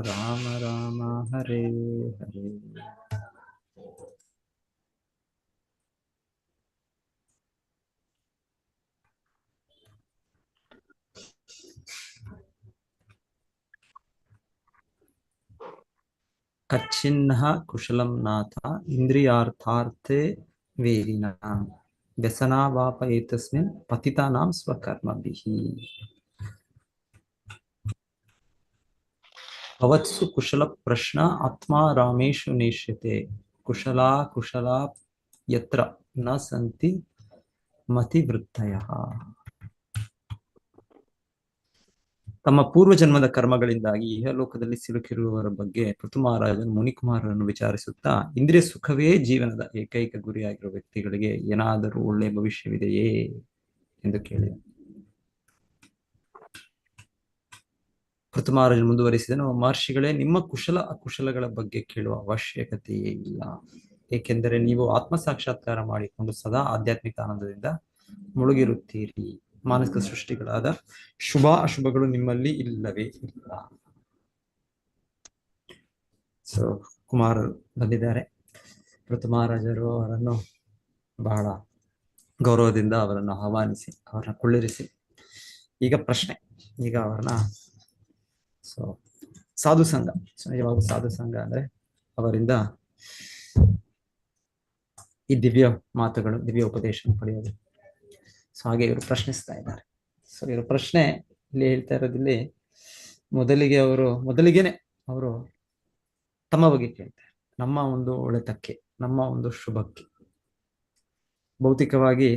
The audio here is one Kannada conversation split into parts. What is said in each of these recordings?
ರಾಮ ರಾಮ ಹರೇ ಹರೇ. ಕಚ್ಚಿನ್ನ ಕುಶಲಂ ನಾಥ ಇಂದ್ರಿಯಾರ್ಥಾರ್ಥೇ ವೇರಿನ ವ್ಯಸನಾವಾಪ ಏತಸ್ಮಿನ್ ಪತಿತಾನಾಂ ಸ್ವಕರ್ಮಭಿಃ. ಭವತ್ಸು ಕುಶಲ ಪ್ರಶ್ನ ಆತ್ಮ ರಾಮೇಶು ನೇಷ್ಯತೆ ಕುಶಲಾ ಕುಶಲಾ ಯತ್ರ ನ ಸಂತಿ ಮತಿವೃತ್ತಯಃ. ತಮ್ಮ ಪೂರ್ವಜನ್ಮದ ಕರ್ಮಗಳಿಂದಾಗಿ ಇಹಲೋಕದಲ್ಲಿ ಸಿಲುಕಿರುವವರ ಬಗ್ಗೆ ಪೃಥು ಮಹಾರಾಜನು ಮುನಿಕುಮಾರರನ್ನು ವಿಚಾರಿಸುತ್ತಾ, ಇಂದ್ರಿಯ ಸುಖವೇ ಜೀವನದ ಏಕೈಕ ಗುರಿಯಾಗಿರುವ ವ್ಯಕ್ತಿಗಳಿಗೆ ಏನಾದರೂ ಒಳ್ಳೆಯ ಭವಿಷ್ಯವಿದೆಯೇ ಎಂದು ಕೇಳಿದ. ಪೃಥು ಮಹಾರಾಜನು ಮುಂದುವರಿಸಿದನು, ಮಹರ್ಷಿಗಳೇ, ನಿಮ್ಮ ಕುಶಲ ಅಕುಶಲಗಳ ಬಗ್ಗೆ ಕೇಳುವ ಅವಶ್ಯಕತೆಯೇ ಇಲ್ಲ. ಏಕೆಂದರೆ ನೀವು ಆತ್ಮ ಸಾಕ್ಷಾತ್ಕಾರ ಮಾಡಿಕೊಂಡು ಸದಾ ಆಧ್ಯಾತ್ಮಿಕ ಆನಂದದಿಂದ ಮುಳುಗಿರುತ್ತೀರಿ. ಮಾನಸಿಕ ಸೃಷ್ಟಿಗಳಾದ ಶುಭ ಅಶುಭಗಳು ನಿಮ್ಮಲ್ಲಿ ಇಲ್ಲವೇ ಇಲ್ಲ. ಸೊ ಕುಮಾರರು ಬಂದಿದ್ದಾರೆ. ಪೃಥು ಮಹಾರಾಜರು ಅವರನ್ನು ಬಹಳ ಗೌರವದಿಂದ ಅವರನ್ನು ಆಹ್ವಾನಿಸಿ ಅವರನ್ನ ಕುಳ್ಳಿರಿಸಿ, ಈಗ ಪ್ರಶ್ನೆ, ಈಗ ಅವರನ್ನ ಸಾಧು ಸಂಘ, ನಿಜವಾಗ ಸಾಧು ಸಂಘ ಅಂದ್ರೆ ಅವರಿಂದ ಈ ದಿವ್ಯ ಮಾತುಗಳು, ದಿವ್ಯ ಉಪದೇಶ ಪಡೆಯೋದು. ಸೊ ಹಾಗೆ ಇವರು ಪ್ರಶ್ನಿಸ್ತಾ ಇದ್ದಾರೆ. ಸೊ ಇವರು ಪ್ರಶ್ನೆ ಇಲ್ಲಿ ಹೇಳ್ತಾ ಇರೋದಿಲ್ಲಿ ಮೊದಲಿಗೆನೆ ಅವರು ತಮ್ಮ ಬಗ್ಗೆ ಕೇಳ್ತಾರೆ. ನಮ್ಮ ಒಂದು ಒಳಿತಕ್ಕೆ, ನಮ್ಮ ಒಂದು ಶುಭಕ್ಕೆ. ಭೌತಿಕವಾಗಿ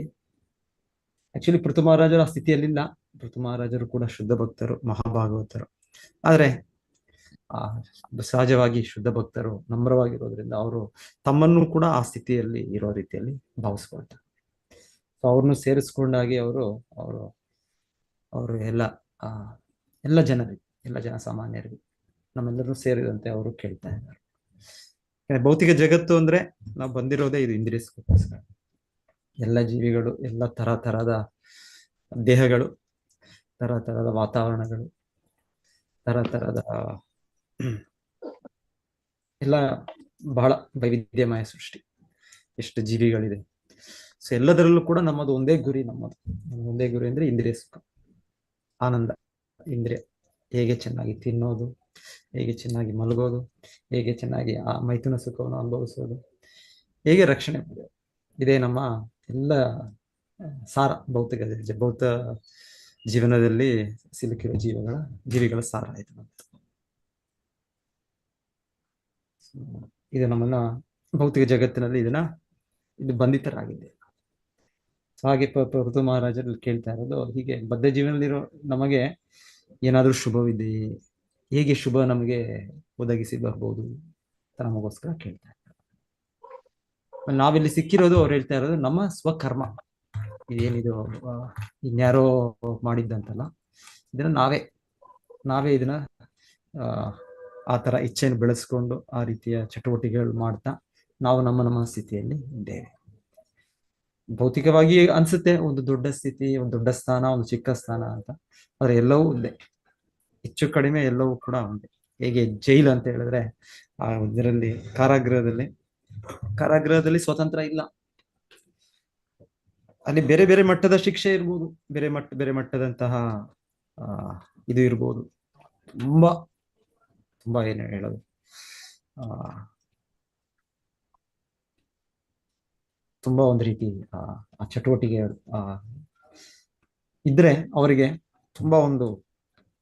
ಆಕ್ಚುಲಿ ಪೃಥು ಮಹಾರಾಜರು ಆ ಸ್ಥಿತಿಯಲ್ಲಿಲ್ಲ. ಪೃಥು ಮಹಾರಾಜರು ಕೂಡ ಶುದ್ಧ ಭಕ್ತರು, ಮಹಾಭಾಗವತರು. ಆದ್ರೆ ಸಹಜವಾಗಿ ಶುದ್ಧ ಭಕ್ತರು ನಮ್ರವಾಗಿರೋದ್ರಿಂದ ಅವರು ತಮ್ಮನ್ನು ಕೂಡ ಆ ಸ್ಥಿತಿಯಲ್ಲಿ ಇರೋ ರೀತಿಯಲ್ಲಿ ಭಾವಿಸ್ಕೊಳ್ತಾರೆ. ಅವ್ರನ್ನು ಸೇರಿಸ್ಕೊಂಡಾಗಿ ಅವರು ಎಲ್ಲ ಜನರಿಗೆ, ಎಲ್ಲ ಜನ ಸಾಮಾನ್ಯರಿಗೆ, ನಮ್ಮೆಲ್ಲರೂ ಸೇರಿದಂತೆ ಅವರು ಕೇಳ್ತಾ ಇದ್ದಾರೆ. ಭೌತಿಕ ಜಗತ್ತು ಅಂದ್ರೆ ನಾವು ಬಂದಿರೋದೇ ಇದು ಇಂದ್ರಿಯ ಸುಖಕ್ಕೋಸ್ಕರ. ಎಲ್ಲ ಜೀವಿಗಳು, ಎಲ್ಲ ತರಹದ ದೇಹಗಳು, ತರಹದ ವಾತಾವರಣಗಳು, ತರಹದ ಎಲ್ಲ ಬಹಳ ವೈವಿಧ್ಯಮಯ ಸೃಷ್ಟಿ. ಎಷ್ಟು ಜೀವಿಗಳಿದೆ. ಸೊ ಎಲ್ಲದರಲ್ಲೂ ಕೂಡ ನಮ್ಮದು ಒಂದೇ ಗುರಿ. ಒಂದೇ ಗುರಿ ಅಂದ್ರೆ ಇಂದ್ರಿಯ ಸುಖ, ಆನಂದ. ಇಂದ್ರಿಯ ಹೇಗೆ ಚೆನ್ನಾಗಿ ತಿನ್ನೋದು, ಹೇಗೆ ಚೆನ್ನಾಗಿ ಮಲಗೋದು, ಹೇಗೆ ಚೆನ್ನಾಗಿ ಆ ಮೈಥುನ ಸುಖವನ್ನು ಅನುಭವಿಸೋದು, ಹೇಗೆ ರಕ್ಷಣೆ ಮಾಡೋದು, ಇದೇ ನಮ್ಮ ಎಲ್ಲ ಸಾರ. ಭೌತ ಜೀವನದಲ್ಲಿ ಸಿಲುಕಿರುವ ಜೀವಿಗಳ ಸಾರ ಆಯ್ತು. ಇದು ನಮ್ಮನ್ನ ಭೌತಿಕ ಜಗತ್ತಿನಲ್ಲಿ ಇದು ಬಂಧಿತರಾಗಿದೆ. ಹಾಗೆ ಪೃಥು ಮಹಾರಾಜರಲ್ಲಿ ಕೇಳ್ತಾ ಇರೋದು ಹೀಗೆ, ಬದ್ಧ ಜೀವನದಲ್ಲಿರೋ ನಮಗೆ ಏನಾದ್ರೂ ಶುಭವಿದೆಯೇ, ಹೇಗೆ ಶುಭ ನಮಗೆ ಒದಗಿಸಿ ಬರ್ಬೋದು ಅಂತ ನಮಗೋಸ್ಕರ ಕೇಳ್ತಾ ಇದ್ದಾರೆ. ನಾವಿಲ್ಲಿ ಸಿಕ್ಕಿರೋದು, ಅವ್ರು ಹೇಳ್ತಾ ಇರೋದು ನಮ್ಮ ಸ್ವಕರ್ಮ. ಇದೇನಿದು ಇನ್ಯಾರೋ ಮಾಡಿದ್ದಂತಲ್ಲ, ಇದನ್ನ ನಾವೇ ಇದನ್ನ ಆ ತರ ಇಚ್ಛೆಯನ್ನು ಬೆಳೆಸ್ಕೊಂಡು ಆ ರೀತಿಯ ಚಟುವಟಿಕೆಗಳು ಮಾಡ್ತಾ ನಾವು ನಮ್ಮ ಸ್ಥಿತಿಯಲ್ಲಿ ಇದ್ದೇವೆ. ಭೌತಿಕವಾಗಿ ಅನ್ಸುತ್ತೆ ಒಂದು ದೊಡ್ಡ ಸ್ಥಿತಿ, ಒಂದು ದೊಡ್ಡ ಸ್ಥಾನ, ಒಂದು ಚಿಕ್ಕ ಸ್ಥಾನ ಅಂತ. ಆದ್ರೆ ಎಲ್ಲವೂ ಒಂದೇ, ಹೆಚ್ಚು ಕಡಿಮೆ ಎಲ್ಲವೂ ಕೂಡ ಒಂದೇ. ಹೇಗೆ ಜೈಲು ಅಂತ ಹೇಳಿದ್ರೆ ಆ ಇದರಲ್ಲಿ ಕಾರಾಗೃಹದಲ್ಲಿ ಸ್ವತಂತ್ರ ಇಲ್ಲ. ಅಲ್ಲಿ ಬೇರೆ ಬೇರೆ ಮಟ್ಟದ ಶಿಕ್ಷೆ ಇರ್ಬೋದು, ಬೇರೆ ಮಟ್ಟದಂತಹ ಇದು ಇರ್ಬೋದು. ತುಂಬಾ ಏನು ಹೇಳೋದು, ತುಂಬಾ ಒಂದು ರೀತಿ ಆ ಚಟುವಟಿಕೆ ಇದ್ರೆ ಅವರಿಗೆ ತುಂಬಾ ಒಂದು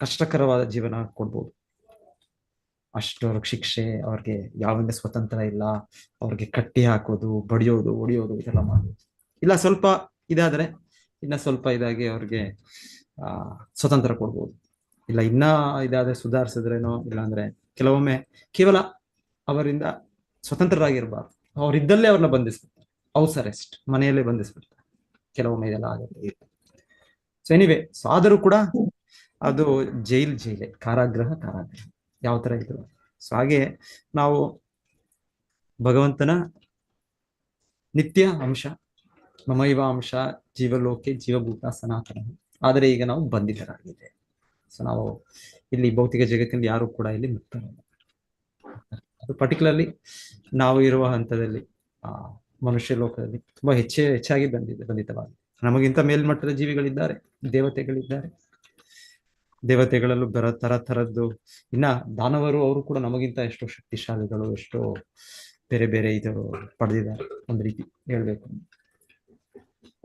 ಕಷ್ಟಕರವಾದ ಜೀವನ ಕೊಡ್ಬೋದು. ಅಷ್ಟವ್ರಿಗೆ ಶಿಕ್ಷೆ, ಅವ್ರಿಗೆ ಯಾವಂದ ಸ್ವತಂತ್ರ ಇಲ್ಲ. ಅವ್ರಿಗೆ ಕಟ್ಟಿ ಹಾಕೋದು, ಬಡಿಯೋದು, ಹೊಡಿಯೋದು ಇದೆಲ್ಲ ಮಾಡ್ಬೋದು. ಇಲ್ಲ ಸ್ವಲ್ಪ ಇದಾದ್ರೆ ಇನ್ನ ಸ್ವಲ್ಪ ಇದಾಗಿ ಅವ್ರಿಗೆ ಸ್ವತಂತ್ರ ಕೊಡ್ಬೋದು. ಇಲ್ಲ ಇನ್ನ ಇದಾದ್ರೆ ಸುಧಾರಿಸಿದ್ರೇನೋ, ಇಲ್ಲಾಂದ್ರೆ ಕೆಲವೊಮ್ಮೆ ಕೇವಲ ಅವರಿಂದ ಸ್ವತಂತ್ರರಾಗಿರ್ಬಾರ್ದು, ಅವರಿದ್ದಲ್ಲೇ ಅವ್ರನ್ನ ಬಂಧಿಸ್ಬಿಡ್ತಾರೆ. ಹೌಸ್ ಅರೆಸ್ಟ್, ಮನೆಯಲ್ಲೇ ಬಂಧಿಸ್ಬಿಡ್ತಾರೆ. ಕೆಲವೊಮ್ಮೆ ಇದೆಲ್ಲ ಆಗುತ್ತೆ. ಸೊ ಎನಿವೆ, ಆದರೂ ಕೂಡ ಅದು ಜೈಲೇ, ಕಾರಾಗೃಹ ಯಾವ ತರ ಇದ್ರು. ಸೊ ಹಾಗೆ ನಾವು ಭಗವಂತನ ನಿತ್ಯ ಅಂಶ, ಮಮೈವ ಅಂಶ ಜೀವಲೋಕೆ ಜೀವಭೂತ ಸನಾತನ. ಆದರೆ ಈಗ ನಾವು ಬಂಧಿತರಾಗಿದೆ. ಸೊ ನಾವು ಇಲ್ಲಿ ಭೌತಿಕ ಜಗತ್ತಿನಲ್ಲಿ ಯಾರು ಕೂಡ ಇಲ್ಲಿ ಮುಕ್ತರಲ್ಲ. ಅದು ಪರ್ಟಿಕ್ಯುಲರ್ಲಿ ನಾವು ಇರುವ ಹಂತದಲ್ಲಿ ಆ ಮನುಷ್ಯ ಲೋಕದಲ್ಲಿ ತುಂಬಾ ಹೆಚ್ಚಾಗಿ ಬಂದಿತವಾಗಿದೆ. ನಮಗಿಂತ ಮೇಲ್ಮಟ್ಟದ ಜೀವಿಗಳಿದ್ದಾರೆ, ದೇವತೆಗಳಿದ್ದಾರೆ. ದೇವತೆಗಳಲ್ಲೂ ತರದ್ದು ಇನ್ನ ದಾನವರು, ಅವರು ಕೂಡ ನಮಗಿಂತ ಎಷ್ಟೋ ಶಕ್ತಿಶಾಲಿಗಳು, ಎಷ್ಟೋ ಬೇರೆ ಬೇರೆ ಇದು ಪಡೆದಿದ್ದಾರೆ ಒಂದು ರೀತಿ ಹೇಳ್ಬೇಕು.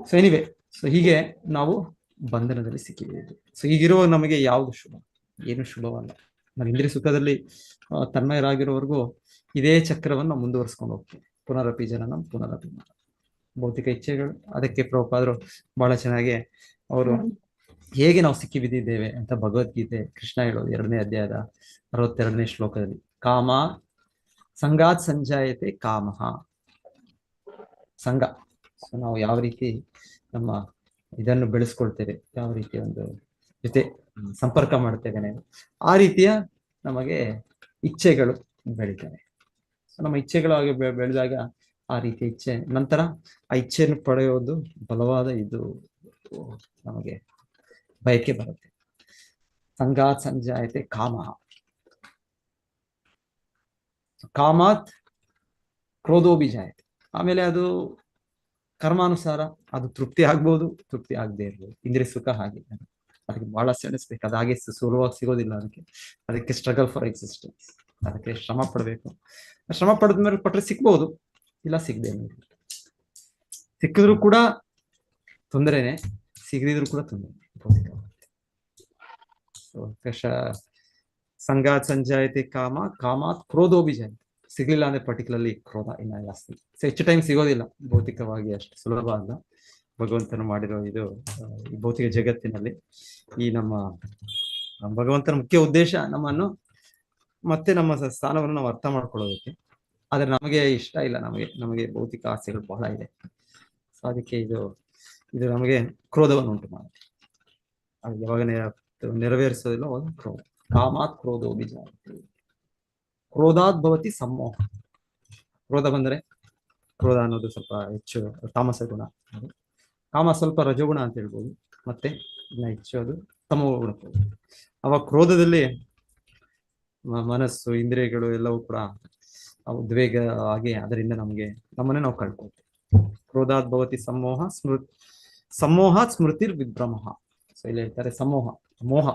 ಸೊ ಎನಿವೆ, ಸೊ ಹೀಗೆ ನಾವು ಬಂಧನದಲ್ಲಿ ಸಿಕ್ಕಿದ್ದೇವೆ. ಸೊ ಈಗಿರುವ ನಮಗೆ ಯಾವುದು ಶುಭ? ಏನು ಶುಭವಲ್ಲ. ನಾವು ಇಂದ್ರಿಯ ಸುಖದಲ್ಲಿ ತನ್ಮಯರಾಗಿರೋವರೆಗೂ ಇದೇ ಚಕ್ರವನ್ನು ನಾವು ಮುಂದುವರ್ಸ್ಕೊಂಡು ಹೋಗ್ತೀವಿ. ಪುನರಪಿ ಜನನಂ ಪುನರಪಿ ಮರಣಂ. ಭೌತಿಕ ಇಚ್ಛೆಗಳು. ಅದಕ್ಕೆ ಪ್ರಭುಪಾದರು ಬಹಳ ಚೆನ್ನಾಗಿ ಅವರು ಹೇಗೆ ನಾವು ಸಿಕ್ಕಿ ಬಿದ್ದಿದ್ದೇವೆ ಅಂತ ಭಗವದ್ಗೀತೆ ಕೃಷ್ಣ ಹೇಳೋದು 2ನೇ ಅಧ್ಯಾಯದ 62ನೇ ಶ್ಲೋಕದಲ್ಲಿ, ಕಾಮ ಸಂಗಾತ್ ಸಂಜಾಯತೆ ಕಾಮಃ. ಸಂಘ, ಸೊ ನಾವು ಯಾವ ರೀತಿ ನಮ್ಮ ಇದನ್ನು ಬೆಳೆಸ್ಕೊಳ್ತೇವೆ, ಯಾವ ರೀತಿ ಒಂದು ಜೊತೆ ಸಂಪರ್ಕ ಮಾಡ್ತೇವೆ, ಆ ರೀತಿಯ ನಮಗೆ ಇಚ್ಛೆಗಳು ಬೆಳಿತವೆ. ನಮ್ಮ ಇಚ್ಛೆಗಳು ಹಾಗೆ ಬೆಳೆದಾಗ ಆ ರೀತಿಯ ಇಚ್ಛೆ, ನಂತರ ಆ ಇಚ್ಛೆಯನ್ನು ಪಡೆಯೋದು ಬಲವಾದ ಇದು ನಮಗೆ ಬಯಕೆ ಬರುತ್ತೆ. ಸಂಗಾತ್ ಸಂಜಾಯತೆ ಕಾಮಃ. ಕಾಮಾತ್ ಕ್ರೋಧೋಭಿಜಾಯತೆ. ಆಮೇಲೆ ಅದು ಕರ್ಮಾನುಸಾರ ಅದು ತೃಪ್ತಿ ಆಗ್ಬೋದು, ತೃಪ್ತಿ ಆಗದೆ ಇರ್ಬೋದು. ಇಂದ್ರಿಯ ಸುಖ ಹಾಗೆ, ಅದಕ್ಕೆ ಬಹಳ ಸೆಣಸ್ಬೇಕು. ಅದು ಹಾಗೆ ಸುಲಭವಾಗಿ ಸಿಗೋದಿಲ್ಲ. ಅದಕ್ಕೆ ಸ್ಟ್ರಗಲ್ ಫಾರ್ ಎಕ್ಸಿಸ್ಟೆನ್ಸ್, ಅದಕ್ಕೆ ಶ್ರಮ ಪಡಬೇಕು. ಶ್ರಮ ಪಡೆದ ಮೇಲೆ ಪಟ್ರೆ ಸಿಕ್ಬಹುದು, ಇಲ್ಲ ಸಿಗದೆ. ಸಿಕ್ಕಿದ್ರು ಕೂಡ ತೊಂದರೆನೆ, ಸಿಗದಿದ್ರು ಕೂಡ ತೊಂದರೆ. ಸಂಗಾತ್ ಸಂಜಾಯತೆ ಕಾಮ, ಕಾಮಾತ್ ಕ್ರೋಧೋಭಿಜಾಯತೆ. ಸಿಗ್ಲಿಲ್ಲ ಅಂದ್ರೆ ಪರ್ಟಿಕ್ಯುಲರ್ಲಿ ಕ್ರೋಧ ಇನ್ನ ಜಾಸ್ತಿ. ಸೊ ಹೆಚ್ಚು ಟೈಮ್ ಸಿಗೋದಿಲ್ಲ ಭೌತಿಕವಾಗಿ, ಅಷ್ಟು ಸುಲಭ ಅಲ್ಲ ಭಗವಂತನು ಮಾಡಿರೋ ಇದು. ಈ ಭೌತಿಕ ಜಗತ್ತಿನಲ್ಲಿ ಈ ನಮ್ಮ ಭಗವಂತನ ಮುಖ್ಯ ಉದ್ದೇಶ ನಮ್ಮನ್ನು ಮತ್ತೆ ನಮ್ಮ ಸ್ಥಾನವನ್ನು ನಾವು ಅರ್ಥ ಮಾಡ್ಕೊಳ್ಳೋದಕ್ಕೆ. ಆದ್ರೆ ನಮಗೆ ಇಷ್ಟ ಇಲ್ಲ, ನಮಗೆ ಭೌತಿಕ ಆಸೆಗಳು ಬಹಳ ಇದೆ. ಸೊ ಅದಕ್ಕೆ ಇದು ನಮಗೆ ಕ್ರೋಧವನ್ನು ಉಂಟು ಮಾಡುತ್ತೆ. ಅದು ಯಾವಾಗ ನೆರವೇರಿಸೋದಿಲ್ಲ ಅವಾಗ ಕ್ರೋಧ. ಕಾಮಾತ್ ಕ್ರೋಧೋಭಿಜಾಯತೆ. ಕ್ರೋಧಾತ್ ಭವತಿ ಸಮ್ಮೋಹ. ಕ್ರೋಧ ಬಂದರೆ, ಕ್ರೋಧ ಅನ್ನೋದು ಸ್ವಲ್ಪ ಹೆಚ್ಚು ತಾಮಸ ಗುಣ, ಕಾಮ ಸ್ವಲ್ಪ ರಜೋಗುಣ ಅಂತ ಹೇಳ್ಬೋದು. ಮತ್ತೆ ಇನ್ನ ಹೆಚ್ಚು ಅದು ತಮೋ ಗುಣ. ಅವಾಗ ಕ್ರೋಧದಲ್ಲಿ ಮನಸ್ಸು, ಇಂದ್ರಿಯಗಳು ಎಲ್ಲವೂ ಕೂಡ ಉದ್ವೇಗ ಆಗಿ ಅದರಿಂದ ನಮ್ಮನ್ನೇ ನಾವು ಕಳ್ಕೊಳ್ತೇವೆ. ಕ್ರೋಧಾತ್ ಭವತಿ ಸಮ್ಮೋಹ, ಸಮ್ಮೋಹಾತ್ ಸ್ಮೃತಿರ್ ವಿಭ್ರಮ. ಸೊ ಇಲ್ಲಿ ಹೇಳ್ತಾರೆ ಮೋಹ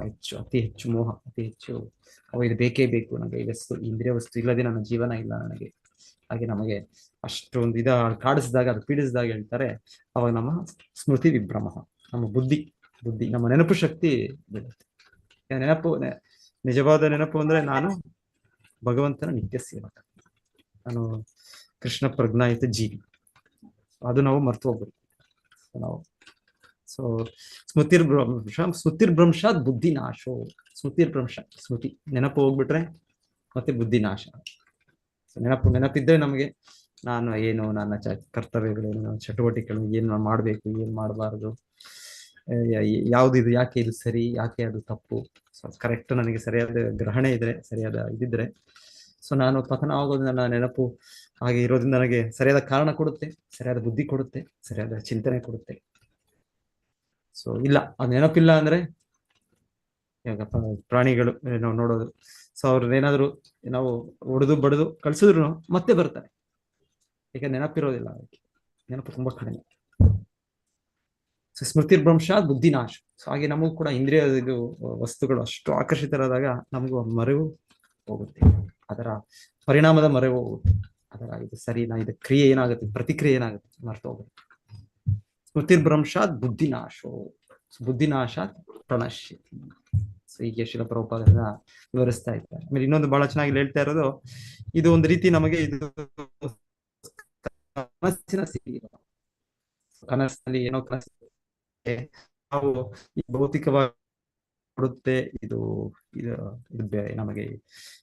ಹೆಚ್ಚು, ಅತಿ ಹೆಚ್ಚು ಮೋಹ, ಅತಿ ಹೆಚ್ಚು ಇದು ಬೇಕೇ ಬೇಕು ನನಗೆ, ಈ ವಸ್ತು, ಇಂದ್ರಿಯ ವಸ್ತು ಇಲ್ಲದೆ ನನ್ನ ಜೀವನ ಇಲ್ಲ ನನಗೆ. ಹಾಗೆ ನಮಗೆ ಅಷ್ಟೊಂದು ಕಾಡಿಸಿದಾಗ, ಅದು ಪೀಡಿಸಿದಾಗ ಹೇಳ್ತಾರೆ ಅವಾಗ ನಮ್ಮ ಸ್ಮೃತಿ ವಿಭ್ರಮ, ನಮ್ಮ ಬುದ್ಧಿ ನಮ್ಮ ನೆನಪು ಶಕ್ತಿ ಬೀಳುತ್ತೆ. ನೆನಪು, ನಿಜವಾದ ನೆನಪು ಅಂದ್ರೆ ನಾನು ಭಗವಂತನ ನಿತ್ಯ ಸೇವಕ, ನಾನು ಕೃಷ್ಣ ಪ್ರಜ್ಞಾಯುತ ಜೀವಿ. ಅದು ನಾವು ಮರ್ತು ಹೋಗ್ಬೇಕು ನಾವು. ಸೊ ಸ್ಮೃತಿರ್ಭ್ರಂಶಾತ್ ಬುದ್ಧಿ ನಾಶೋ. ಸ್ಮೃತಿ ನೆನಪು ಹೋಗ್ಬಿಟ್ರೆ ಮತ್ತೆ ಬುದ್ಧಿ ನಾಶ. ನೆನಪಿದ್ರೆ ನಮಗೆ ನನ್ನ ಕರ್ತವ್ಯಗಳೇನು, ನನ್ನ ಚಟುವಟಿಕೆಗಳು, ಏನ್ ಮಾಡ್ಬೇಕು, ಏನ್ ಮಾಡಬಾರ್ದು, ಯಾವ್ದಿದು, ಯಾಕೆ ಇದು ಸರಿ, ಯಾಕೆ ಅದು ತಪ್ಪು. ಸೊ ಕರೆಕ್ಟ್ ನನಗೆ ಸರಿಯಾದ ಗ್ರಹಣೆ ಇದ್ರೆ, ಸರಿಯಾದ ಇದಿದ್ರೆ, ಸೊ ನಾನು ಪತನ ಆಗೋದು ನನ್ನ ನೆನಪು ಹಾಗೆ ಇರೋದ್ರಿಂದ ನನಗೆ ಸರಿಯಾದ ಕಾರಣ ಕೊಡುತ್ತೆ, ಸರಿಯಾದ ಬುದ್ಧಿ ಕೊಡುತ್ತೆ, ಸರಿಯಾದ ಚಿಂತನೆ ಕೊಡುತ್ತೆ. ಸೊ ಇಲ್ಲ, ಅದು ನೆನಪಿಲ್ಲ ಅಂದ್ರೆ ಇವಾಗ ಪ್ರಾಣಿಗಳು ನಾವು ನೋಡೋದು, ಸೊ ಅವ್ರನ್ನೇನಾದ್ರು ನಾವು ಹೊಡೆದು ಬಡಿದು ಕಳ್ಸಿದ್ರು ಮತ್ತೆ ಬರ್ತಾರೆ, ಈಗ ನೆನಪಿರೋದಿಲ್ಲ, ಅದಕ್ಕೆ ನೆನಪು ತುಂಬಾ ಕಡಿಮೆ. ಸ್ಮೃತಿರ್ಭ್ರಂಶಾತ್ ಬುದ್ಧಿ ನಾಶ. ಸೊ ಹಾಗೆ ನಮಗೂ ಕೂಡ ಇಂದ್ರಿಯ ವಸ್ತುಗಳು ಅಷ್ಟು ಆಕರ್ಷಿತರಾದಾಗ ನಮಗೂ ಮರೆವು ಹೋಗುತ್ತೆ, ಅದರ ಪರಿಣಾಮದ ಮರೆವು ಹೋಗುತ್ತೆ, ಅದರ ಇದು ಸರಿ, ಇದು ಕ್ರಿಯೆ ಏನಾಗುತ್ತೆ, ಪ್ರತಿಕ್ರಿಯೆ ಏನಾಗುತ್ತೆ ಮರ್ತು ಹೋಗುತ್ತೆ. ಸ್ಮೃತಿರ್ಭ್ರಂಶಾತ್ ಬುದ್ಧಿನಾಶೋ, ಬುದ್ಧಿನಾಶಾತ್ ಪ್ರಣಶ್ಯತಿ. ಸೊ ಹೀಗೆ ಶಿಲ ಪ್ರಭುಪಾದರಿಂದ ವಿವರಿಸ್ತಾ ಇದ್ದಾರೆ. ಆಮೇಲೆ ಇನ್ನೊಂದು ಬಹಳ ಚೆನ್ನಾಗಿ ಹೇಳ್ತಾ ಇರೋದು, ಇದು ಒಂದು ರೀತಿ ನಮಗೆ ಇದು ಕನಸಿನ ಸ್ಥಿತಿ. ಕನಸಿನಲ್ಲಿ ಏನೋ ಕನಸು ನಾವು ಈ ಭೌತಿಕವಾಗಿ ಕೊಡುತ್ತೆ, ಇದು ನಮಗೆ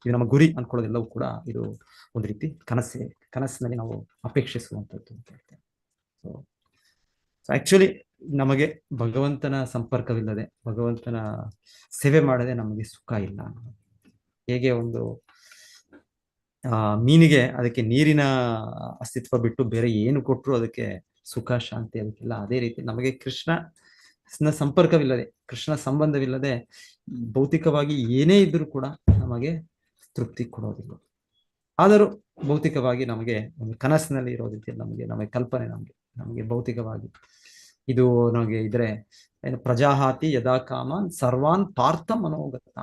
ಇದು ನಮ್ಮ ಗುರಿ ಅನ್ಕೊಳ್ಳೋದೆಲ್ಲವೂ ಕೂಡ ಇದು ಒಂದು ರೀತಿ ಕನಸಿನಲ್ಲಿ ನಾವು ಅಪೇಕ್ಷಿಸುವಂಥದ್ದು ಅಂತ ಹೇಳ್ತೇವೆ. ಸೊ ಆಕ್ಚುಲಿ ನಮಗೆ ಭಗವಂತನ ಸಂಪರ್ಕವಿಲ್ಲದೆ, ಭಗವಂತನ ಸೇವೆ ಮಾಡದೆ ನಮಗೆ ಸುಖ ಇಲ್ಲ. ಹೇಗೆ ಒಂದು ಮೀನಿಗೆ ಅದಕ್ಕೆ ನೀರಿನ ಅಸ್ತಿತ್ವ ಬಿಟ್ಟು ಬೇರೆ ಏನು ಕೊಟ್ಟರು ಅದಕ್ಕೆ ಸುಖ ಶಾಂತಿ ಅದಕ್ಕಿಲ್ಲ, ಅದೇ ರೀತಿ ನಮಗೆ ಕೃಷ್ಣ ಸಂಪರ್ಕವಿಲ್ಲದೆ, ಕೃಷ್ಣ ಸಂಬಂಧವಿಲ್ಲದೆ ಭೌತಿಕವಾಗಿ ಏನೇ ಇದ್ರೂ ಕೂಡ ನಮಗೆ ತೃಪ್ತಿ ಕೊಡೋದಿಲ್ಲ. ಆದರೂ ಭೌತಿಕವಾಗಿ ನಮಗೆ ಒಂದು ಕನಸಿನಲ್ಲಿ ಇರೋದಿದೆ, ನಮಗೆ ಕಲ್ಪನೆ, ನಮಗೆ ಭೌತಿಕವಾಗಿ ಇದು ನಮಗೆ ಇದ್ರೆ ಏನು, ಪ್ರಜಾಹಾತಿ ಯದಾ ಕಾಮಾನ್ ಸರ್ವಾನ್ ಪಾರ್ಥ ಮನೋಗತ.